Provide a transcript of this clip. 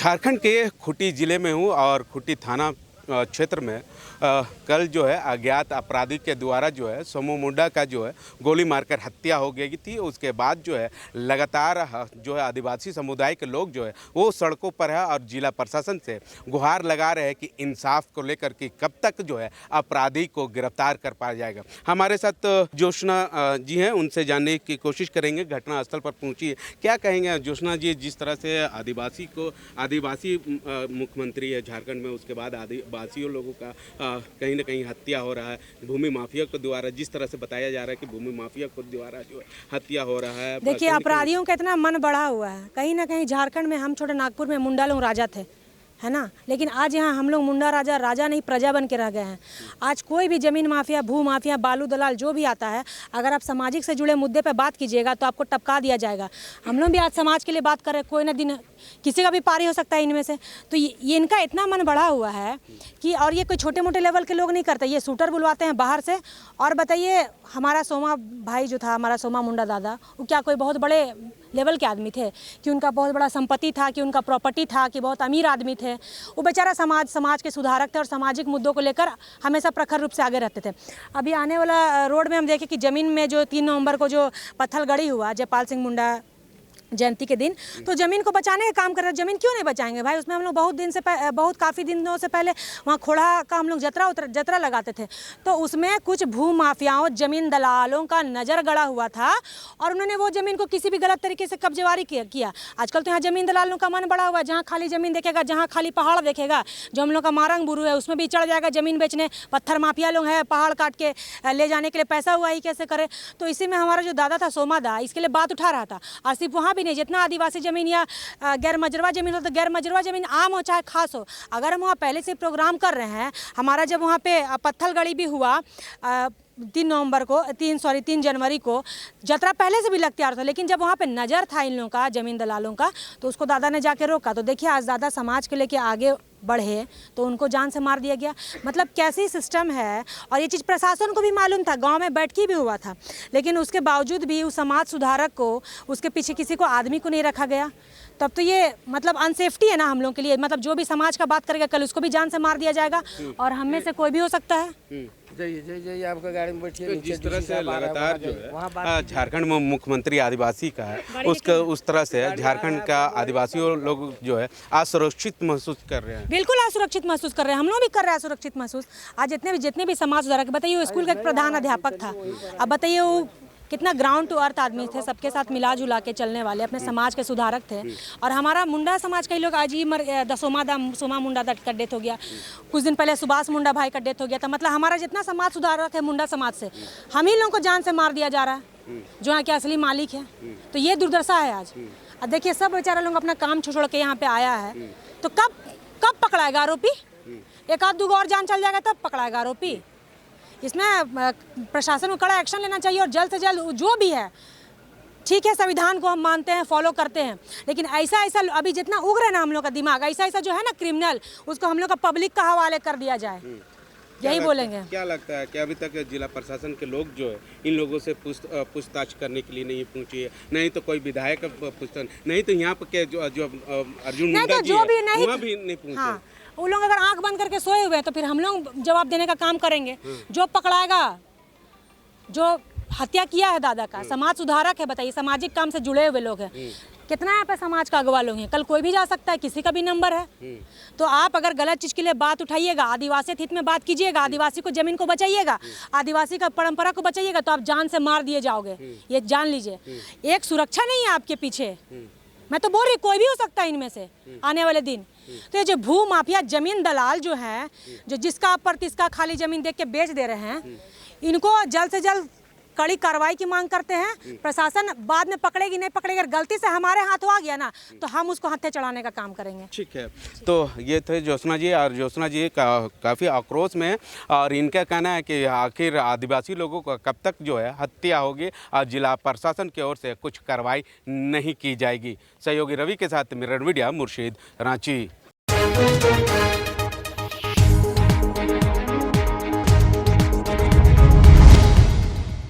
झारखंड के खूंटी ज़िले में हूँ और खूंटी थाना क्षेत्र में कल जो है अज्ञात अपराधी के द्वारा जो है सोमू मुंडा का जो है गोली मारकर हत्या हो गई थी। उसके बाद जो है लगातार जो है आदिवासी समुदाय के लोग जो है वो सड़कों पर है और जिला प्रशासन से गुहार लगा रहे हैं कि इंसाफ को लेकर कि कब तक जो है अपराधी को गिरफ्तार कर पाया जाएगा। हमारे साथ ज्योत्सना जी हैं, उनसे जानने की कोशिश करेंगे। घटनास्थल पर पहुंची है, क्या कहेंगे ज्योत्सना जी? जिस तरह से आदिवासी मुख्यमंत्री है झारखंड में, उसके बाद आदिवासियों लोगों का कहीं ना कहीं हत्या हो रहा है भूमि माफिया के द्वारा। जिस तरह से बताया जा रहा है कि भूमि माफिया के द्वारा जो है हत्या हो रहा है। देखिए, अपराधियों का इतना मन बढ़ा हुआ है। कहीं ना कहीं झारखंड में, हम छोटे नागपुर में मुंडा लोग राजा थे, है ना, लेकिन आज यहाँ हम लोग मुंडा राजा नहीं प्रजा बन के रह गए हैं। आज कोई भी जमीन माफिया, भू माफिया, बालू दलाल जो भी आता है, अगर आप सामाजिक से जुड़े मुद्दे पे बात कीजिएगा तो आपको टपका दिया जाएगा। हम लोग भी आज समाज के लिए बात कर रहे हैं। कोई ना दिन किसी का भी पारी हो सकता है इनमें से। तो ये इनका इतना मन बढ़ा हुआ है कि, और ये कोई छोटे मोटे लेवल के लोग नहीं करते, ये शूटर बुलवाते हैं बाहर से। और बताइए, हमारा सोमा भाई जो था, हमारा सोमा मुंडा दादा, वो क्या कोई बहुत बड़े लेवल के आदमी थे कि उनका बहुत बड़ा संपत्ति था, कि उनका प्रॉपर्टी था, कि बहुत अमीर आदमी थे? वो बेचारा समाज के सुधारक थे और सामाजिक मुद्दों को लेकर हमेशा प्रखर रूप से आगे रहते थे। अभी आने वाला रोड में हम देखें कि ज़मीन में जो 3 नवंबर को जो पत्थर गड़ी हुआ जयपाल सिंह मुंडा जयंती के दिन, तो ज़मीन को बचाने का काम कर रहे हैं। ज़मीन क्यों नहीं बचाएंगे भाई? उसमें हम लोग काफ़ी दिनों से पहले वहाँ खोड़ा का हम लोग जतरा लगाते थे। तो उसमें कुछ भू माफियाओं, ज़मीन दलालों का नज़र गड़ा हुआ था और उन्होंने वो ज़मीन को किसी भी गलत तरीके से कब्जेवारी किया। आजकल तो यहाँ ज़मीन दलालों का मन बढ़ा हुआ है। जहाँ खाली ज़मीन देखेगा, जहाँ खाली पहाड़ देखेगा, जो हम लोग का मारंग बुरू है, उसमें भी चढ़ जाएगा ज़मीन बेचने। पत्थर माफिया लोग हैं, पहाड़ काट के ले जाने के लिए पैसा हुआ ही कैसे करे। तो इसी में हमारा जो दादा था सोमा दा, इसके लिए बात उठा रहा था। और सिर्फ वहाँ नहीं, जितना आदिवासी जमीन या गैर मजरवा जमीन हो, तो गैर मजरवा जमीन आम हो चाहे खास हो, अगर हम वहाँ पहले से प्रोग्राम कर रहे हैं। हमारा जब वहाँ पे पत्थलगड़ी भी हुआ 3 जनवरी को, जतरा पहले से भी लगती आ रहा था, लेकिन जब वहाँ पे नज़र था इन लोगों का, ज़मीन दलालों का, तो उसको दादा ने जाके रोका। तो देखिए, आज दादा समाज को लेके आगे बढ़े तो उनको जान से मार दिया गया। मतलब कैसी सिस्टम है। और ये चीज़ प्रशासन को भी मालूम था, गांव में बैठकी भी हुआ था, लेकिन उसके बावजूद भी उस समाज सुधारक को, उसके पीछे किसी को आदमी को नहीं रखा गया। तब तो ये मतलब अनसेफ्टी है ना हम लोग के लिए। मतलब जो भी समाज का बात करेगा, कल उसको भी जान से मार दिया जाएगा और हम में से कोई भी हो सकता है। जाइए आपका गाड़ी में बैठिए। तो जिस तरह से लगातार जो है झारखंड में मुख्यमंत्री आदिवासी का है, उस तरह से झारखंड का आदिवासी लोग जो है असुरक्षित महसूस कर रहे हैं। बिल्कुल असुरक्षित महसूस कर रहे हैं। हम लोग भी कर रहे हैं असुरक्षित महसूस। आज जितने भी समाज सुधारक, बताइए, वो स्कूल का एक प्रधान अध्यापक था। अब बताइए, वो कितना ग्राउंड टू अर्थ आदमी थे, सबके साथ मिला जुला के चलने वाले, अपने समाज के सुधारक थे। और हमारा मुंडा समाज के लोग आज ही सोमा मुंडा का डेथ हो गया। कुछ दिन पहले सुभाष मुंडा भाई का डेथ हो गया था। मतलब हमारा जितना समाज सुधारक है मुंडा समाज से, हम ही लोगों को जान से मार दिया जा रहा है, जो यहाँ के असली मालिक है। तो ये दुर्दशा है आज। अब देखिए, सब बेचारा लोग अपना काम छोड़ के यहाँ पे आया है, तो कब पकड़ाएगा आरोपी? एक आध 2 और जान चल जाएगा तब पकड़ाएगा आरोपी। इसमें प्रशासन को कड़ा एक्शन लेना चाहिए और जल्द से जल्द जो भी है, ठीक है, संविधान को हम मानते हैं, फॉलो करते हैं, लेकिन ऐसा अभी जितना उग्र है ना हम लोग का दिमाग, ऐसा जो है ना क्रिमिनल, उसको हम लोग का पब्लिक का हवाले कर दिया जाए। यही बोलेंगे। क्या लगता है कि अभी तक जिला प्रशासन के लोग जो है इन लोगों से पूछताछ करने के लिए नहीं पहुंची है? नहीं तो कोई विधायक पूछताछ, नहीं तो यहाँ पे जो अर्जुन मुंडा जी है, वहाँ भी नहीं पहुंचे। हाँ, वो लोग अगर आंख बंद करके सोए हुए हैं तो फिर हम लोग जवाब देने का काम करेंगे। जो पकड़ाएगा, जो हत्या किया है दादा का, समाज सुधारक है, बताइए, सामाजिक काम से जुड़े हुए लोग हैं। कितना यहाँ पे समाज का अगवा लोग हैं, कल कोई भी जा सकता है, किसी का भी नंबर है। तो आप अगर गलत चीज़ के लिए बात उठाइएगा, आदिवासी हित में बात कीजिएगा, आदिवासी को जमीन को बचाइएगा, आदिवासी का परंपरा को बचाइएगा, तो आप जान से मार दिए जाओगे। ये जान लीजिए, एक सुरक्षा नहीं है आपके पीछे। मैं तो बोल रही, कोई भी हो सकता है इनमें से आने वाले दिन। तो ये जो भू माफिया, जमीन दलाल जो हैं, जो जिसका पर तिसका खाली जमीन देख के बेच दे रहे हैं, इनको जल्द से जल्द कड़ी कार्रवाई की मांग करते हैं। प्रशासन बाद में पकड़ेगी नहीं पकड़ेगी, अगर गलती से हमारे हाथों आ गया ना, तो हम उसको हत्थे चढ़ाने का काम करेंगे। ठीक है, तो ये थे ज्योत्सना जी, और ज्योत्सना जी काफ़ी आक्रोश में, और इनका कहना है कि आखिर आदिवासी लोगों को कब तक जो है हत्या होगी और जिला प्रशासन की ओर से कुछ कार्रवाई नहीं की जाएगी। सहयोगी रवि के साथ मिरर मीडिया, मुर्शीद, रांची।